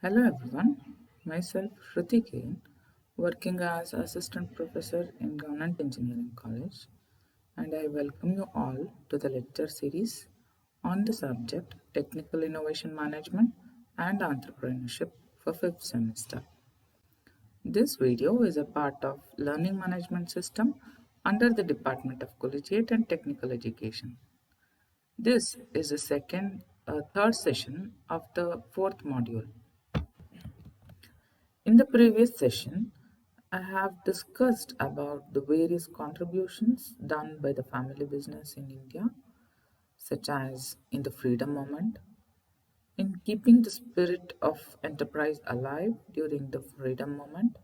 Hello everyone, myself Shruti Kain, working as Assistant Professor in Government Engineering College, and I welcome you all to the lecture series on the subject Technical Innovation Management and Entrepreneurship for 5th semester. This video is a part of Learning Management System under the Department of Collegiate and Technical Education. This is the third session of the fourth module. In the previous session, I have discussed about the various contributions done by the family business in India, such as in the freedom movement, in keeping the spirit of enterprise alive during the freedom movement,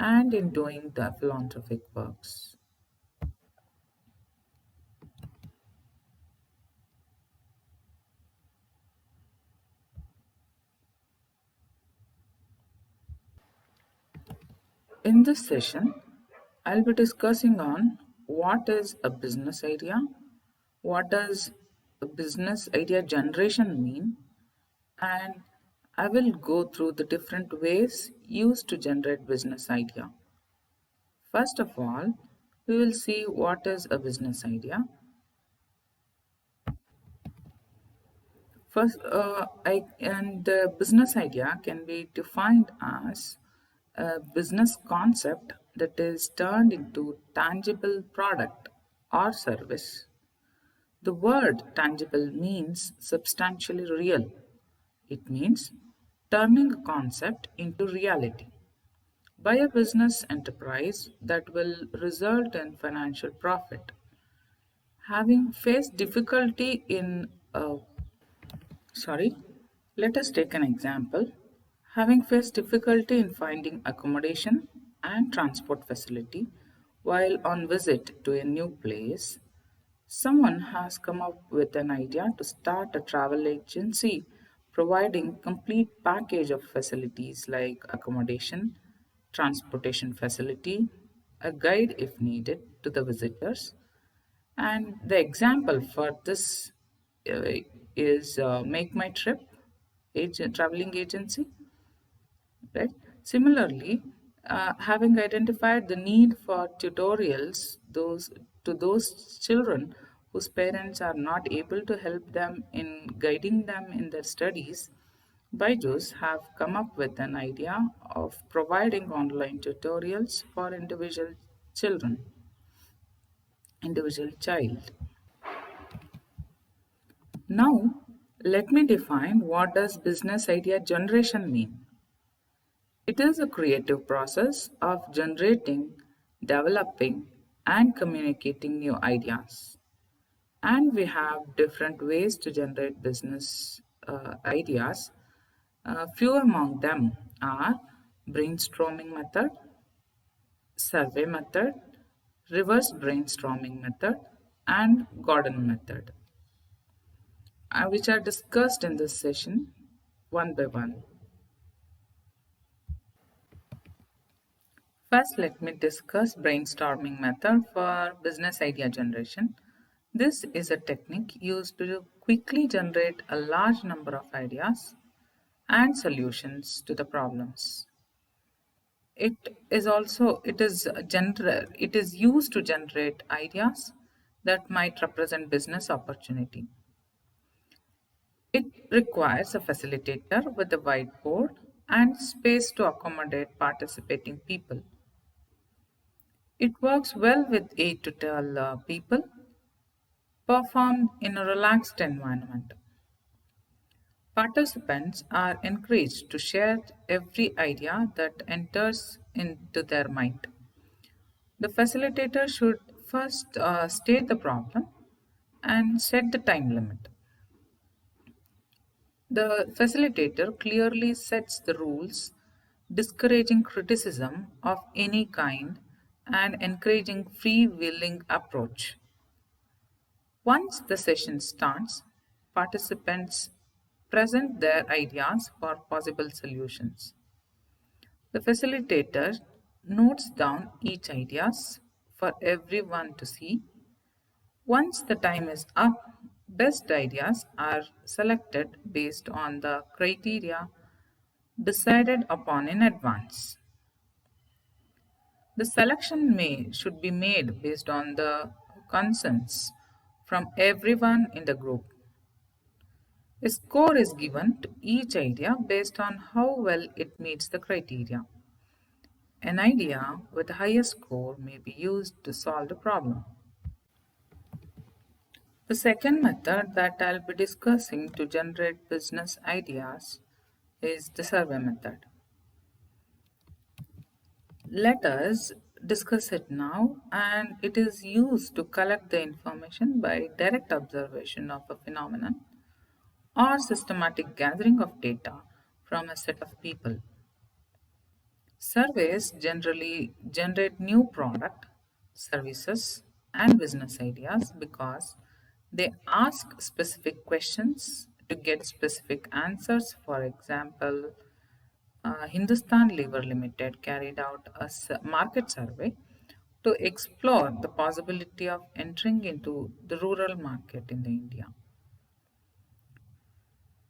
and in doing the philanthropic works. In this session, I'll be discussing on what is a business idea, what does a business idea generation mean, and I will go through the different ways used to generate business idea. First of all, we will see what is a business idea. And the business idea can be defined as a business concept that is turned into tangible product or service. The word tangible means substantially real. It means turning a concept into reality by a business enterprise that will result in financial profit. Having faced difficulty in sorry, let us take an example. Having faced difficulty in finding accommodation and transport facility while on visit to a new place, someone has come up with an idea to start a travel agency providing complete package of facilities like accommodation, transportation facility, a guide if needed to the visitors. And the example for this uh, is Make My Trip traveling agency, right? Similarly, having identified the need for tutorials those children whose parents are not able to help them in guiding them in their studies, Byju's have come up with an idea of providing online tutorials for individual child. Now, let me define what does business idea generation mean. It is a creative process of generating, developing, and communicating new ideas. And we have different ways to generate business ideas. Few among them are brainstorming method, survey method, reverse brainstorming method, and Gordon method, which are discussed in this session one by one. First, let me discuss brainstorming method for business idea generation. This is a technique used to quickly generate a large number of ideas and solutions to the problems. It is used to generate ideas that might represent business opportunity. It requires a facilitator with a whiteboard and space to accommodate participating people. It works well with 8 to 12 people, performed in a relaxed environment. Participants are encouraged to share every idea that enters into their mind. The facilitator should first state the problem and set the time limit. The facilitator clearly sets the rules, discouraging criticism of any kind and encouraging free-willing approach. Once the session starts, participants present their ideas for possible solutions. The facilitator notes down each ideas for everyone to see. Once the time is up, best ideas are selected based on the criteria decided upon in advance. The selection should be made based on the consents from everyone in the group. A score is given to each idea based on how well it meets the criteria. An idea with the highest score may be used to solve the problem. The second method that I'll be discussing to generate business ideas is the survey method. Let us discuss it now, and it is used to collect the information by direct observation of a phenomenon or systematic gathering of data from a set of people. Surveys generally generate new product, services, and business ideas because they ask specific questions to get specific answers. For example, Hindustan Lever Limited carried out a market survey to explore the possibility of entering into the rural market in the India.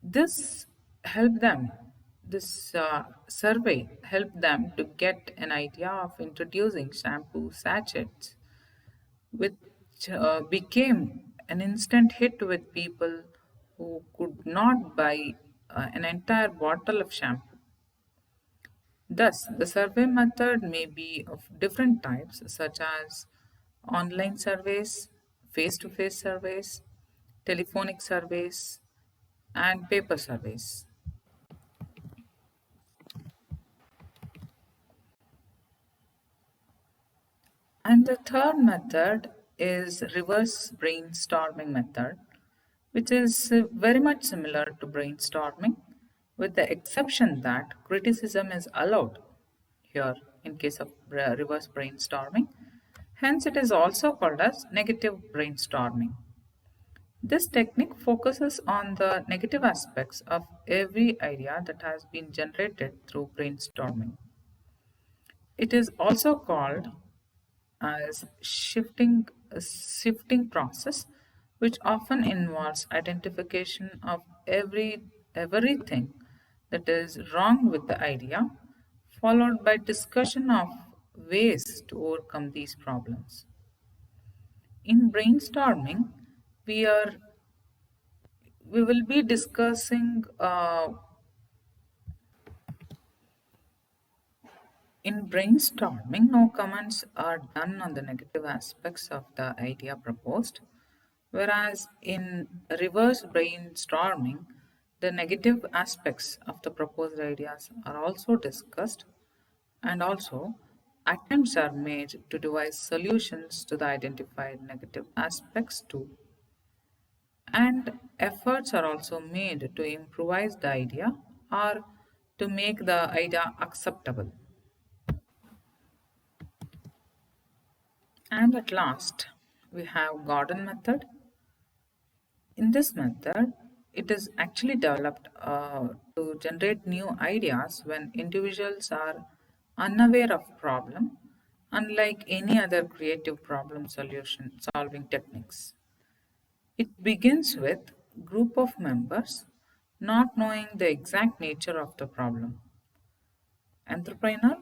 This helped them, this survey helped them to get an idea of introducing shampoo sachets, which became an instant hit with people who could not buy an entire bottle of shampoo. Thus, the survey method may be of different types, such as online surveys, face to face surveys, telephonic surveys, and paper surveys. And the third method is reverse brainstorming method, which is very much similar to brainstorming, with the exception that criticism is allowed here in case of reverse brainstorming. Hence, it is also called as negative brainstorming. This technique focuses on the negative aspects of every idea that has been generated through brainstorming. It is also called as shifting process, which often involves identification of everything that is wrong with the idea, followed by discussion of ways to overcome these problems. In brainstorming, we are we will be discussing in brainstorming, no comments are done on the negative aspects of the idea proposed, whereas in reverse brainstorming, the negative aspects of the proposed ideas are also discussed, and also attempts are made to devise solutions to the identified negative aspects too. And efforts are also made to improvise the idea or to make the idea acceptable. And at last, we have Gordon method. In this method, it is actually developed to generate new ideas when individuals are unaware of problem, unlike any other creative problem solution solving techniques. It begins with group of members not knowing the exact nature of the problem. Entrepreneur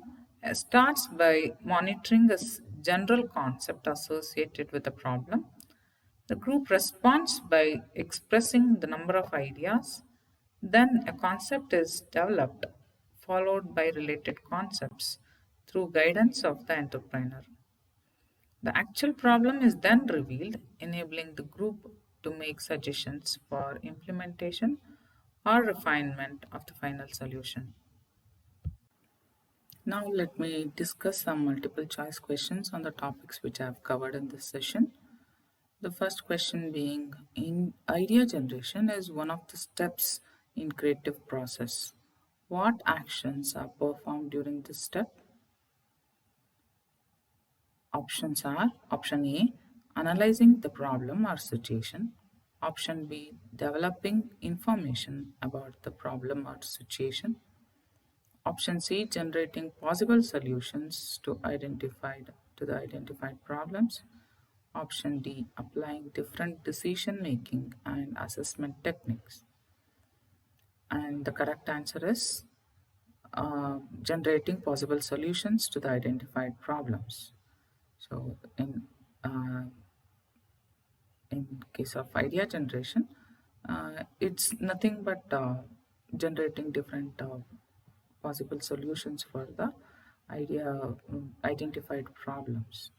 starts by monitoring a general concept associated with the problem. The group responds by expressing the number of ideas. Then a concept is developed, followed by related concepts through guidance of the entrepreneur. The actual problem is then revealed, enabling the group to make suggestions for implementation or refinement of the final solution. Now let me discuss some multiple choice questions on the topics which I have covered in this session. The first question being, in idea generation is one of the steps in creative process. What actions are performed during this step? Options are option A, analyzing the problem or situation. Option B, developing information about the problem or situation. Option C, generating possible solutions to the identified problems. Option D, applying different decision making and assessment techniques. And the correct answer is generating possible solutions to the identified problems. So, in case of idea generation, it's nothing but generating different possible solutions for the identified problems,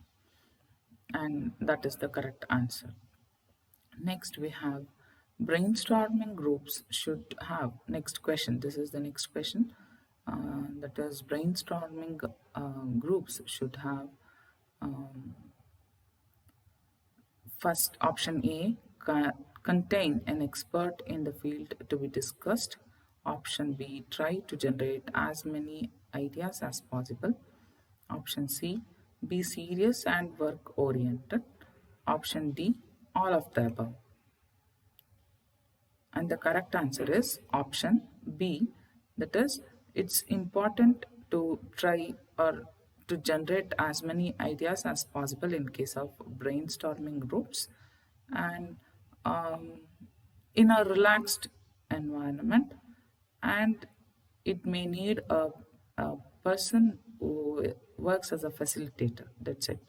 and that is the correct answer. Next, we have brainstorming groups should have. Next question. This is the next question. That is, brainstorming groups should have first option A, contain an expert in the field to be discussed. Option B, try to generate as many ideas as possible. Option C, be serious and work oriented. Option D, all of the above. And the correct answer is option B. That is, it's important to try or to generate as many ideas as possible in case of brainstorming groups, and um, in a relaxed environment, and it may need a person who works as a facilitator. That's it.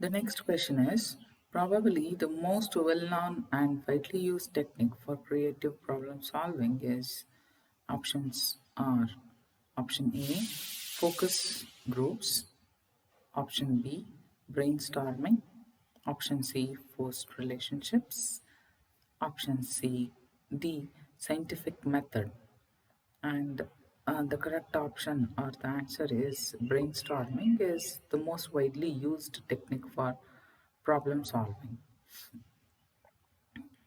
The next question is probably the most well known and widely used technique for creative problem solving is options are option A, focus groups, option B, brainstorming, option C, forced relationships, option C, D, scientific method. And the correct option or the answer is brainstorming is the most widely used technique for problem solving.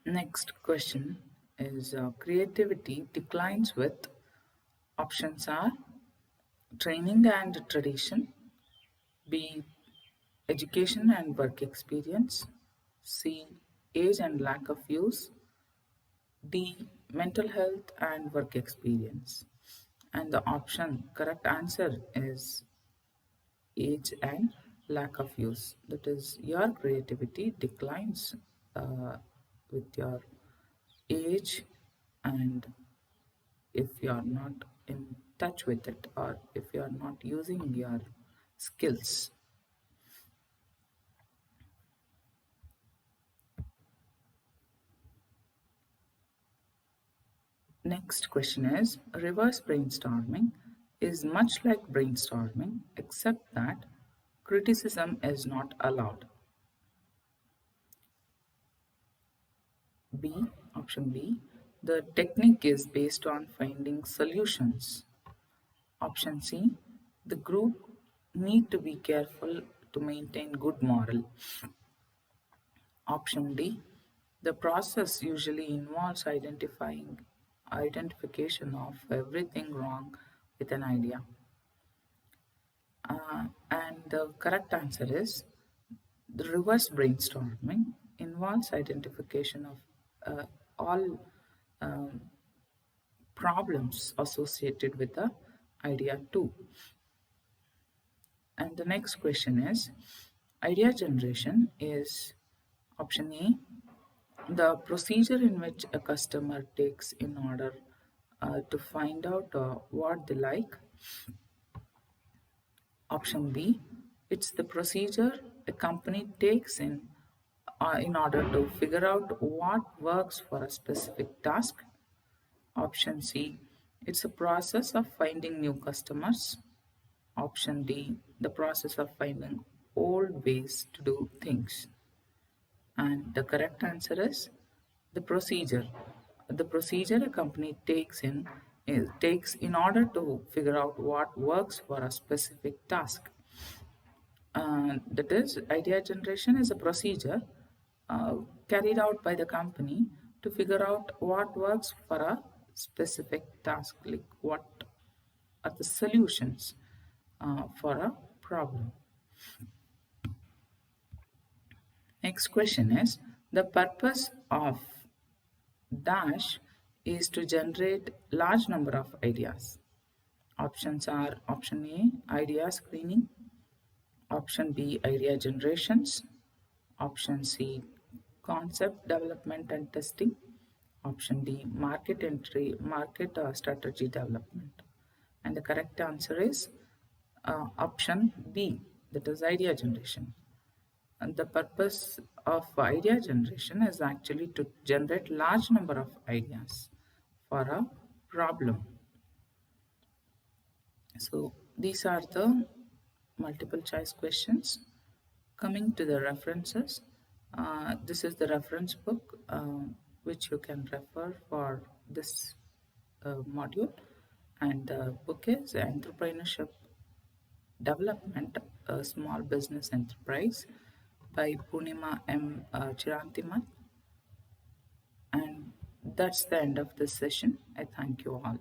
Next question is creativity declines with options are training and tradition, B, education and work experience, C, age and lack of use, D, mental health and work experience. And the option correct answer is age and lack of use. That is, your creativity declines with your age, and if you are not in touch with it, or if you are not using your skills. Next question is reverse brainstorming is much like brainstorming except that criticism is not allowed. B, option B, the technique is based on finding solutions. Option C, the group need to be careful to maintain good moral. Option D, the process usually involves identification of everything wrong with an idea. And the correct answer is the reverse brainstorming involves identification of all problems associated with the idea too. And the next question is idea generation is option A, the procedure in which a customer takes in order to find out what they like. Option B, it's the procedure a company takes in order to figure out what works for a specific task. Option C, it's a process of finding new customers. Option D, the process of finding old ways to do things. And the correct answer is the procedure. The procedure a company takes in order to figure out what works for a specific task. That is, idea generation is a procedure uh, carried out by the company to figure out what works for a specific task, like what are the solutions for a problem. Next question is the purpose of dash is to generate large number of ideas. Options are option A, idea screening, option B, idea generations, option C, concept development and testing, Option D, market entry, market strategy development. And the correct answer is option B, that is idea generation. And the purpose of idea generation is actually to generate large number of ideas for a problem. So these are the multiple choice questions. Coming to the references, this is the reference book which you can refer for this module, and the book is Entrepreneurship Development, a Small Business Enterprise by Punima M. Chirantiman. And that's the end of this session. I thank you all.